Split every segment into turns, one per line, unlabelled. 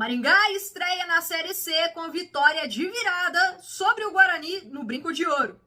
Maringá estreia na Série C com vitória de virada sobre o Guarani no Brinco de Ouro.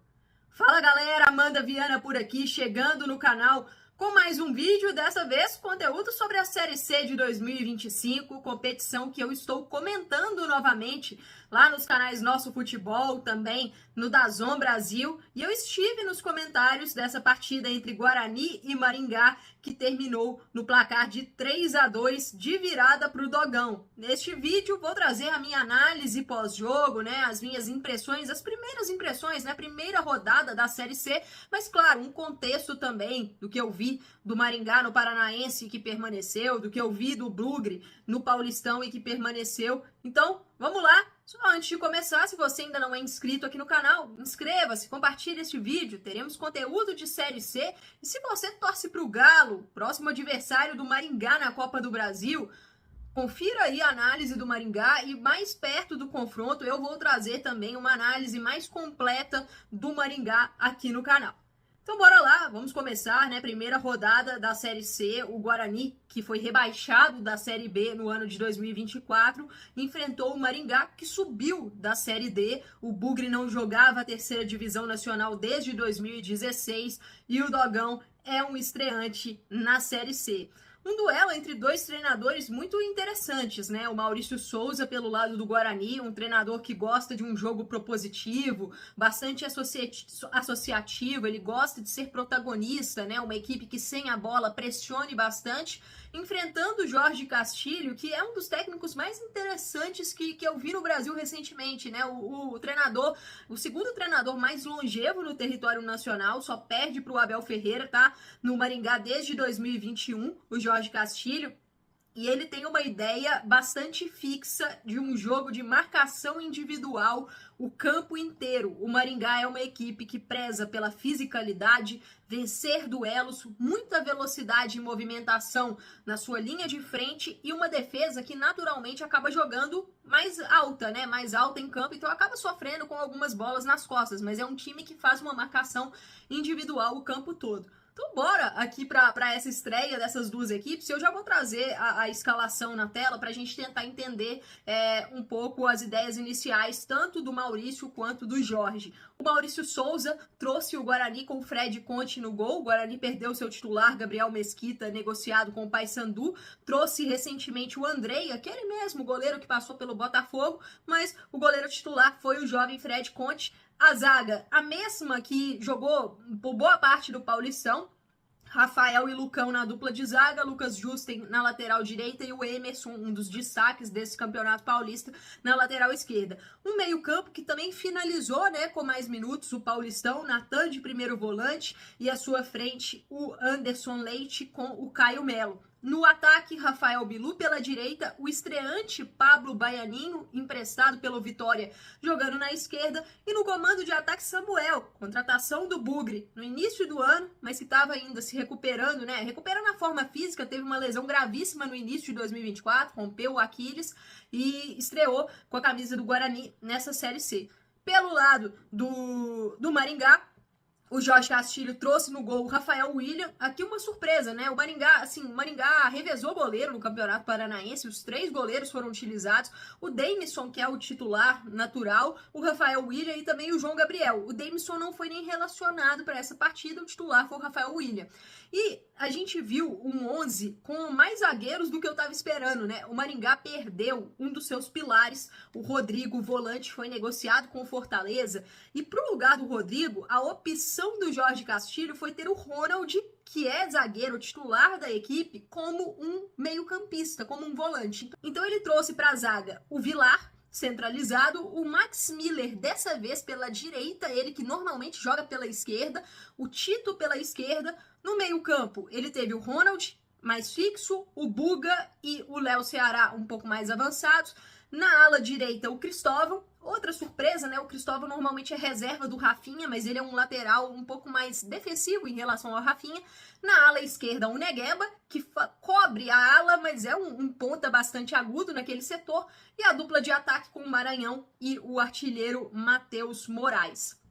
Fala galera, Amanda Viana por aqui, chegando no canal com mais um vídeo, dessa vez conteúdo sobre a Série C de 2025, competição que eu estou comentando novamente lá nos canais Nosso Futebol, também no DAZN Brasil, e eu estive nos comentários dessa partida entre Guarani e Maringá, que terminou no placar de 3-2 de virada para o Dogão. Neste vídeo vou trazer a minha análise pós-jogo, as minhas impressões, as primeiras impressões, primeira rodada da Série C, mas claro, um contexto também do que eu vi do Maringá no Paranaense que permaneceu, do que eu vi do Bugre no Paulistão e que permaneceu. Então, vamos lá. Só antes de começar, se você ainda não é inscrito aqui no canal, inscreva-se, compartilhe este vídeo, teremos conteúdo de Série C. E se você torce para o Galo, próximo adversário do Maringá na Copa do Brasil, confira aí a análise do Maringá e mais perto do confronto eu vou trazer também uma análise mais completa do Maringá aqui no canal. Então bora lá, vamos começar, primeira rodada da Série C, o Guarani, que foi rebaixado da Série B no ano de 2024, enfrentou o Maringá, que subiu da Série D. O Bugre não jogava a terceira divisão nacional desde 2016 e o Dogão é um estreante na Série C. Um duelo entre dois treinadores muito interessantes, O Maurício Souza pelo lado do Guarani, um treinador que gosta de um jogo propositivo, bastante associativo, ele gosta de ser protagonista, Uma equipe que sem a bola pressione bastante, enfrentando o Jorge Castilho, que é um dos técnicos mais interessantes que eu vi no Brasil recentemente, O treinador, o segundo treinador mais longevo no território nacional, só perde para o Abel Ferreira, tá? No Maringá desde 2021, o Jorge Castilho, e ele tem uma ideia bastante fixa de um jogo de marcação individual o campo inteiro. O Maringá é uma equipe que preza pela fisicalidade, vencer duelos, muita velocidade e movimentação na sua linha de frente e uma defesa que naturalmente acaba jogando mais alta, Mais alta em campo, então acaba sofrendo com algumas bolas nas costas, mas é um time que faz uma marcação individual o campo todo. Então bora aqui para essa estreia dessas duas equipes. Eu já vou trazer a escalação na tela para a gente tentar entender um pouco as ideias iniciais, tanto do Maurício quanto do Jorge. O Maurício Souza trouxe o Guarani com o Fred Conte no gol. O Guarani perdeu seu titular, Gabriel Mesquita, negociado com o Paysandu. Trouxe recentemente o Andrei, aquele mesmo goleiro que passou pelo Botafogo, mas o goleiro titular foi o jovem Fred Conte. A zaga, a mesma que jogou por boa parte do Paulistão, Rafael e Lucão na dupla de zaga, Lucas Justen na lateral direita e o Emerson, um dos destaques desse campeonato paulista, na lateral esquerda. Um meio-campo que também finalizou, com mais minutos o Paulistão, Natan de primeiro volante e à sua frente o Anderson Leite com o Caio Melo. No ataque, Rafael Bilu pela direita, o estreante Pablo Baianinho, emprestado pelo Vitória, jogando na esquerda, e no comando de ataque Samuel, contratação do Bugre no início do ano, mas que estava ainda se recuperando, recuperando a forma física, teve uma lesão gravíssima no início de 2024, rompeu o Aquiles e estreou com a camisa do Guarani nessa Série C. Pelo lado do Maringá, o Jorge Castilho trouxe no gol o Rafael William. Aqui uma surpresa, O Maringá revezou goleiro no Campeonato Paranaense. Os 3 goleiros foram utilizados. O Deimison, que é o titular natural, o Rafael William e também o João Gabriel. O Deimison não foi nem relacionado para essa partida, o titular foi o Rafael William. E a gente viu um 11 com mais zagueiros do que eu estava esperando, O Maringá perdeu um dos seus pilares, o Rodrigo, o volante, foi negociado com o Fortaleza. E para o lugar do Rodrigo, a opção do Jorge Castilho foi ter o Ronald, que é zagueiro titular da equipe, como um meio-campista, como um volante. Então ele trouxe para a zaga o Vilar, centralizado, o Max Miller, dessa vez pela direita, ele que normalmente joga pela esquerda, o Tito pela esquerda. No meio-campo, ele teve o Ronald mais fixo, o Buga e o Léo Ceará um pouco mais avançados. Na ala direita, o Cristóvão. Outra surpresa, O Cristóvão normalmente é reserva do Rafinha, mas ele é um lateral um pouco mais defensivo em relação ao Rafinha. Na ala esquerda, o Negueba, que cobre a ala, mas é um ponta bastante agudo naquele setor. E a dupla de ataque com o Maranhão e o artilheiro Matheus Moraes.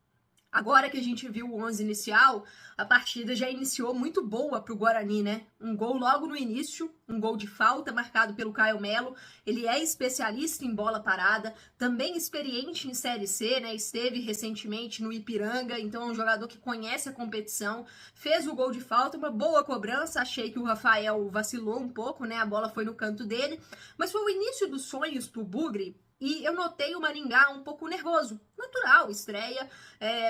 Agora que a gente viu o 11 inicial, a partida já iniciou muito boa para o Guarani, né? Um gol logo no início, um gol de falta marcado pelo Caio Melo. Ele é especialista em bola parada, também experiente em Série C, né? Esteve recentemente no Ipiranga, então é um jogador que conhece a competição. Fez o gol de falta, uma boa cobrança. Achei que o Rafael vacilou um pouco, né? A bola foi no canto dele, mas foi o início dos sonhos para o Bugre. E eu notei o Maringá um pouco nervoso. Natural, estreia,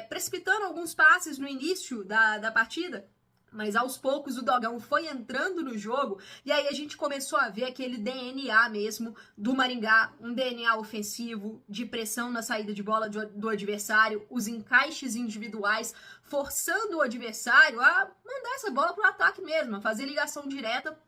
precipitando alguns passes no início da partida. Mas aos poucos o Dogão foi entrando no jogo e aí a gente começou a ver aquele DNA mesmo do Maringá, um DNA ofensivo, de pressão na saída de bola do adversário, os encaixes individuais, forçando o adversário a mandar essa bola para o ataque mesmo, a fazer ligação direta.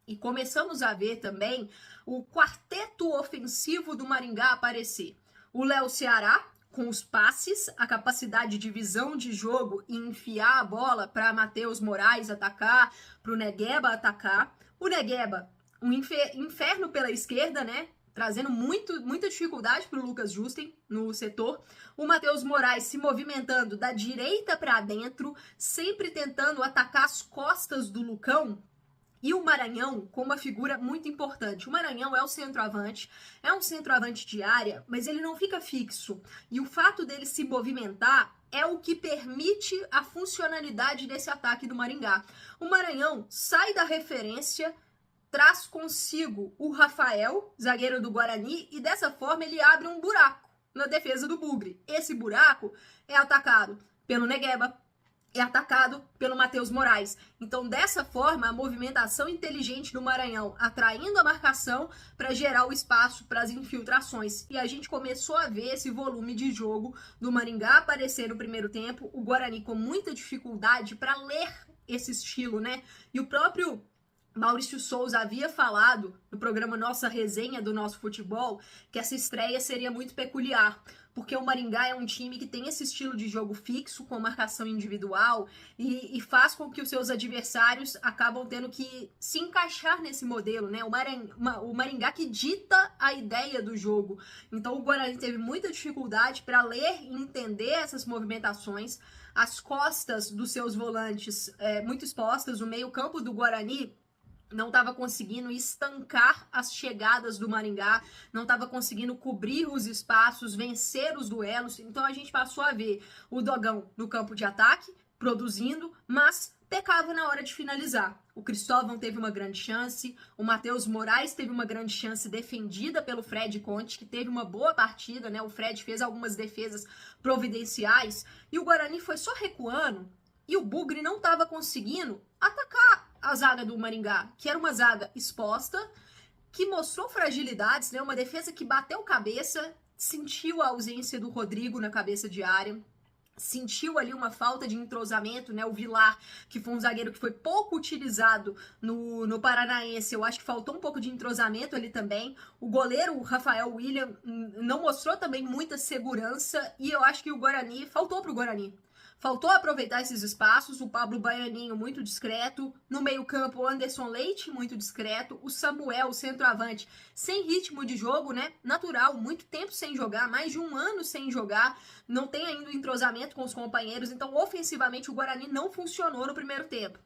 E começamos a ver também o quarteto ofensivo do Maringá aparecer. O Léo Ceará, com os passes, a capacidade de visão de jogo e enfiar a bola para Matheus Moraes atacar, para o Negueba atacar. O Negueba, um inferno pela esquerda, né? Trazendo muita dificuldade para o Lucas Justen no setor. O Matheus Moraes se movimentando da direita para dentro, sempre tentando atacar as costas do Lucão. E o Maranhão com uma figura muito importante. O Maranhão é o centroavante, é um centroavante de área, mas ele não fica fixo. E o fato dele se movimentar é o que permite a funcionalidade desse ataque do Maringá. O Maranhão sai da referência, traz consigo o Rafael, zagueiro do Guarani, e dessa forma ele abre um buraco na defesa do Bugre. Esse buraco é atacado pelo Negueba, é atacado pelo Matheus Moraes. Então, dessa forma, a movimentação inteligente do Maranhão, atraindo a marcação para gerar o espaço para as infiltrações. E a gente começou a ver esse volume de jogo do Maringá aparecer no primeiro tempo, o Guarani com muita dificuldade para ler esse estilo, né? E o próprio Maurício Souza havia falado no programa Nossa Resenha do Nosso Futebol que essa estreia seria muito peculiar, porque o Maringá é um time que tem esse estilo de jogo fixo, com marcação individual, e faz com que os seus adversários acabam tendo que se encaixar nesse modelo, né? O Maringá que dita a ideia do jogo. Então o Guarani teve muita dificuldade para ler e entender essas movimentações. As costas dos seus volantes muito expostas, o meio-campo do Guarani não estava conseguindo estancar as chegadas do Maringá, não estava conseguindo cobrir os espaços, vencer os duelos. Então a gente passou a ver o Dogão no campo de ataque, produzindo, mas pecava na hora de finalizar. O Cristóvão teve uma grande chance, o Matheus Moraes teve uma grande chance defendida pelo Fred Conte, que teve uma boa partida, né? O Fred fez algumas defesas providenciais e o Guarani foi só recuando e o Bugre não estava conseguindo atacar a zaga do Maringá, que era uma zaga exposta, que mostrou fragilidades, né? Uma defesa que bateu cabeça, sentiu a ausência do Rodrigo na cabeça de área, sentiu ali uma falta de entrosamento, né? O Vilar, que foi um zagueiro que foi pouco utilizado no Paranaense, eu acho que faltou um pouco de entrosamento ali também. O goleiro, o Rafael William, não mostrou também muita segurança e eu acho que o Guarani, faltou pro Guarani. Faltou aproveitar esses espaços, o Pablo Baianinho muito discreto, no meio-campo o Anderson Leite muito discreto, o Samuel, o centroavante, sem ritmo de jogo, né? Natural, muito tempo sem jogar, mais de um ano sem jogar, não tem ainda o entrosamento com os companheiros, então ofensivamente o Guarani não funcionou no primeiro tempo.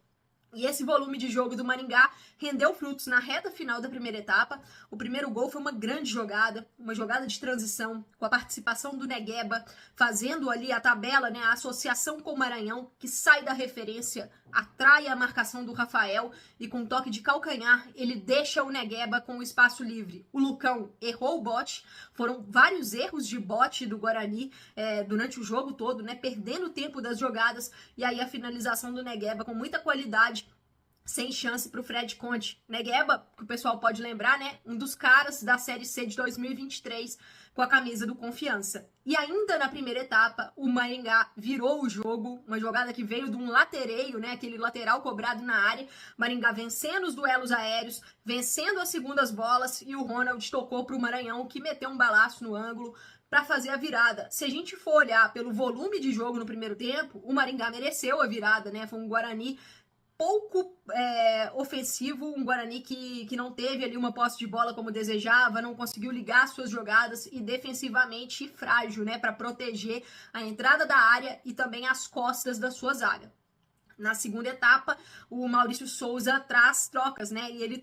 E esse volume de jogo do Maringá rendeu frutos na reta final da primeira etapa. O primeiro gol foi uma grande jogada, uma jogada de transição, com a participação do Negueba, fazendo ali a tabela, né, a associação com o Maranhão, que sai da referência, atrai a marcação do Rafael e com um toque de calcanhar, ele deixa o Negueba com o espaço livre. O Lucão errou o bote, foram vários erros de bote do Guarani durante o jogo todo, né, perdendo o tempo das jogadas, e aí a finalização do Negueba com muita qualidade, sem chance para o Fred Conte. Negueba, que o pessoal pode lembrar, né? Um dos caras da Série C de 2023 com a camisa do Confiança. E ainda na primeira etapa, o Maringá virou o jogo, uma jogada que veio de um latereio, né? Aquele lateral cobrado na área. Maringá vencendo os duelos aéreos, vencendo as segundas bolas e o Ronald tocou para o Maranhão, que meteu um balaço no ângulo para fazer a virada. Se a gente for olhar pelo volume de jogo no primeiro tempo, o Maringá mereceu a virada, né? Foi um Guarani pouco ofensivo, um Guarani que não teve ali uma posse de bola como desejava, não conseguiu ligar suas jogadas e defensivamente frágil, né, para proteger a entrada da área e também as costas da sua zaga. Na segunda etapa, o Maurício Souza traz trocas, né? E ele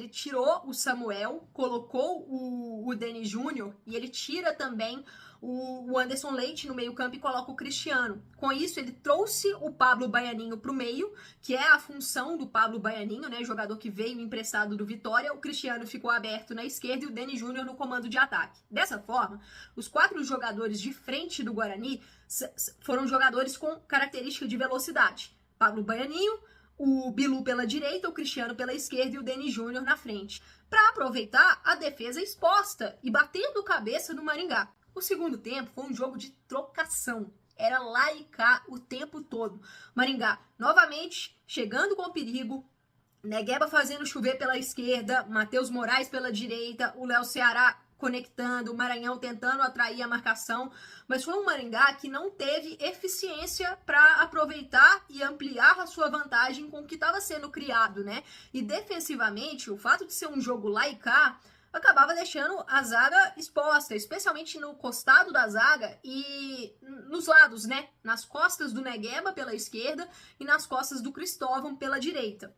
tirou o Samuel, colocou o Denis Júnior e ele tira também o Anderson Leite no meio-campo e coloca o Cristiano. Com isso, ele trouxe o Pablo Baianinho para o meio, que é a função do Pablo Baianinho, né? Jogador que veio emprestado do Vitória. O Cristiano ficou aberto na esquerda e o Denis Júnior no comando de ataque. Dessa forma, os 4 jogadores de frente do Guarani foram jogadores com característica de velocidade. Pablo Baianinho, o Bilu pela direita, o Cristiano pela esquerda e o Denis Júnior na frente, para aproveitar a defesa exposta e batendo cabeça do Maringá. O segundo tempo foi um jogo de trocação, era lá e cá o tempo todo. Maringá novamente chegando com perigo, Negueba fazendo chover pela esquerda, Matheus Moraes pela direita, o Léo Ceará conectando, o Maranhão tentando atrair a marcação, mas foi um Maringá que não teve eficiência para aproveitar e ampliar a sua vantagem com o que estava sendo criado, né? E defensivamente, o fato de ser um jogo lá e cá, acabava deixando a zaga exposta, especialmente no costado da zaga e nos lados, né? Nas costas do Negueba pela esquerda e nas costas do Cristóvão pela direita.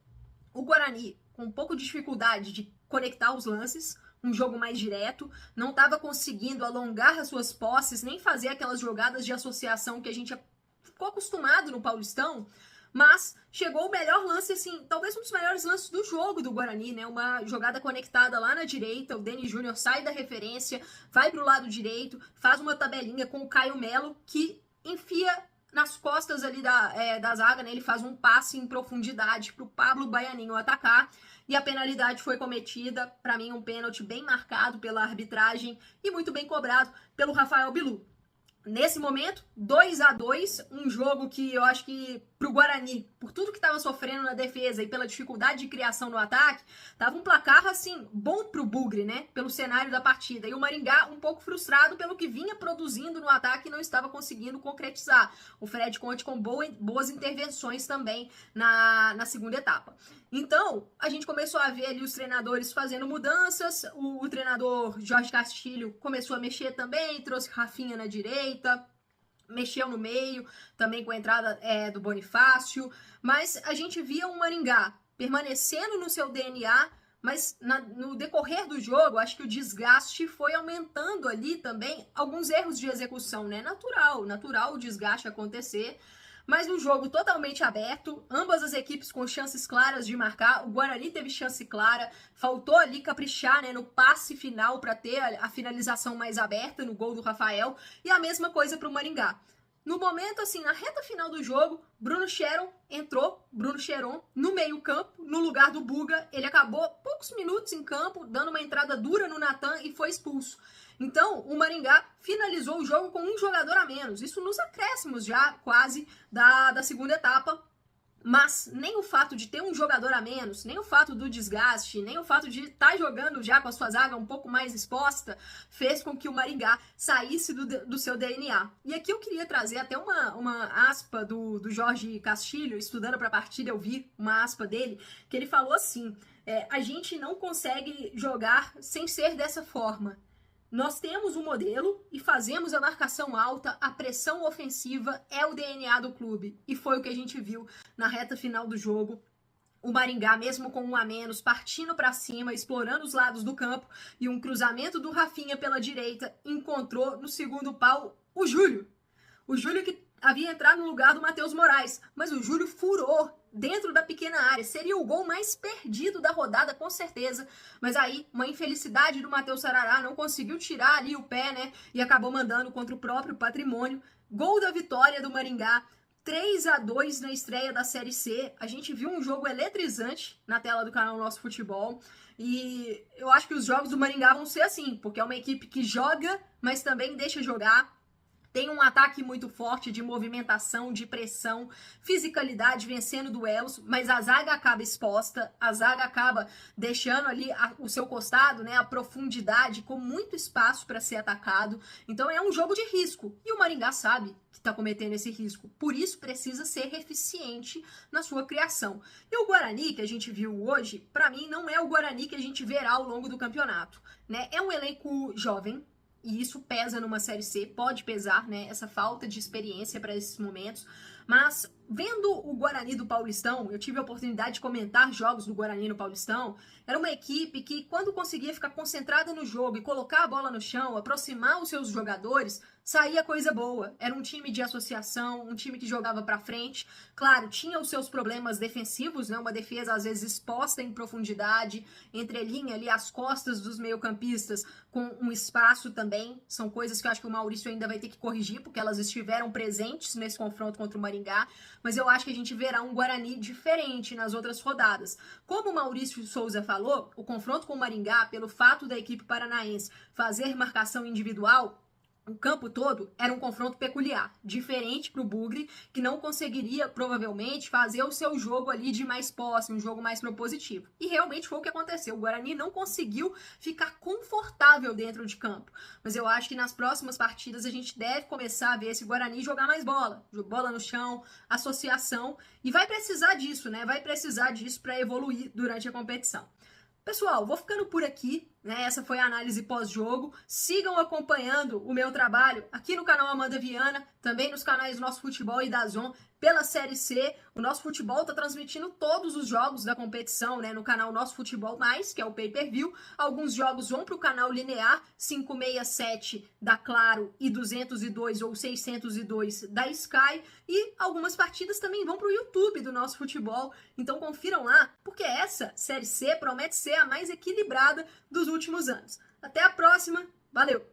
O Guarani, com um pouco de dificuldade de conectar os lances, um jogo mais direto, não estava conseguindo alongar as suas posses, nem fazer aquelas jogadas de associação que a gente ficou acostumado no Paulistão, mas chegou o melhor lance, assim, talvez um dos melhores lances do jogo do Guarani, né? Uma jogada conectada lá na direita, o Denis Júnior sai da referência, vai para o lado direito, faz uma tabelinha com o Caio Melo, que enfia nas costas ali da zaga, né? Ele faz um passe em profundidade para o Pablo Baianinho atacar, e a penalidade foi cometida, para mim um pênalti bem marcado pela arbitragem e muito bem cobrado pelo Rafael Bilu. Nesse momento, 2-2, um jogo que eu acho que pro Guarani, por tudo que estava sofrendo na defesa e pela dificuldade de criação no ataque, tava um placar, assim, bom pro Bugre, né? Pelo cenário da partida. E o Maringá um pouco frustrado pelo que vinha produzindo no ataque e não estava conseguindo concretizar. O Fred Conte com boas intervenções também na segunda etapa. Então, a gente começou a ver ali os treinadores fazendo mudanças, o treinador Jorge Castilho começou a mexer também, trouxe Rafinha na direita, mexeu no meio, também com a entrada do Bonifácio, mas a gente via um Maringá permanecendo no seu DNA, mas no decorrer do jogo, acho que o desgaste foi aumentando ali também, alguns erros de execução, né? Natural o desgaste acontecer, mas um jogo totalmente aberto, ambas as equipes com chances claras de marcar. O Guarani teve chance clara, faltou ali caprichar, né, no passe final para ter a finalização mais aberta no gol do Rafael, e a mesma coisa para o Maringá. No momento, assim, na reta final do jogo, Bruno Cheron no meio-campo, no lugar do Buga. Ele acabou poucos minutos em campo, dando uma entrada dura no Natan e foi expulso. Então, o Maringá finalizou o jogo com um jogador a menos. Isso nos acréscimos já, quase, da segunda etapa. Mas nem o fato de ter um jogador a menos, nem o fato do desgaste, nem o fato de estar jogando já com a sua zaga um pouco mais exposta, fez com que o Maringá saísse do seu DNA. E aqui eu queria trazer até uma aspa do Jorge Castilho, estudando para a partida, eu vi uma aspa dele, que ele falou assim, a gente não consegue jogar sem ser dessa forma. Nós temos um modelo e fazemos a marcação alta, a pressão ofensiva é o DNA do clube. E foi o que a gente viu na reta final do jogo. O Maringá, mesmo com um a menos, partindo para cima, explorando os lados do campo, e um cruzamento do Rafinha pela direita, encontrou no segundo pau o Júlio. O Júlio que havia entrado no lugar do Matheus Moraes, mas o Júlio furou dentro da pequena área. Seria o gol mais perdido da rodada, com certeza. Mas aí, uma infelicidade do Matheus Sarará, não conseguiu tirar ali o pé, né? E acabou mandando contra o próprio Patrimônio. Gol da vitória do Maringá. 3-2 na estreia da Série C. A gente viu um jogo eletrizante na tela do canal Nosso Futebol. E eu acho que os jogos do Maringá vão ser assim, porque é uma equipe que joga, mas também deixa jogar. Tem um ataque muito forte de movimentação, de pressão, fisicalidade, vencendo duelos, mas a zaga acaba exposta, a zaga acaba deixando ali o seu costado, né, a profundidade, com muito espaço para ser atacado. Então é um jogo de risco. E o Maringá sabe que está cometendo esse risco. Por isso precisa ser eficiente na sua criação. E o Guarani, que a gente viu hoje, para mim não é o Guarani que a gente verá ao longo do campeonato, né? É um elenco jovem, e isso pesa numa Série C, pode pesar, né, essa falta de experiência para esses momentos, mas vendo o Guarani do Paulistão, eu tive a oportunidade de comentar jogos do Guarani no Paulistão, era uma equipe que, quando conseguia ficar concentrada no jogo e colocar a bola no chão, aproximar os seus jogadores, saía coisa boa. Era um time de associação, um time que jogava pra frente. Claro, tinha os seus problemas defensivos, né? Uma defesa às vezes exposta em profundidade, entrelinha ali as costas dos meio-campistas com um espaço também. São coisas que eu acho que o Maurício ainda vai ter que corrigir, porque elas estiveram presentes nesse confronto contra o Maringá. Mas eu acho que a gente verá um Guarani diferente nas outras rodadas. Como o Maurício Souza falou, o confronto com o Maringá, pelo fato da equipe paranaense fazer marcação individual, o campo todo era um confronto peculiar, diferente para o Bugre, que não conseguiria, provavelmente, fazer o seu jogo ali de mais posse, um jogo mais propositivo. E realmente foi o que aconteceu. O Guarani não conseguiu ficar confortável dentro de campo. Mas eu acho que nas próximas partidas a gente deve começar a ver esse Guarani jogar mais bola. Bola no chão, associação. E vai precisar disso, né? Vai precisar disso para evoluir durante a competição. Pessoal, vou ficando por aqui, né? Essa foi a análise pós-jogo. Sigam acompanhando o meu trabalho aqui no canal Amanda Viana, também nos canais Nosso Futebol e DAZN, pela Série C. O Nosso Futebol está transmitindo todos os jogos da competição, né, no canal Nosso Futebol Mais, que é o pay-per-view. Alguns jogos vão para o canal linear, 567 da Claro e 202 ou 602 da Sky. E algumas partidas também vão para o YouTube do Nosso Futebol. Então confiram lá, porque essa Série C promete ser a mais equilibrada dos últimos anos. Até a próxima, valeu!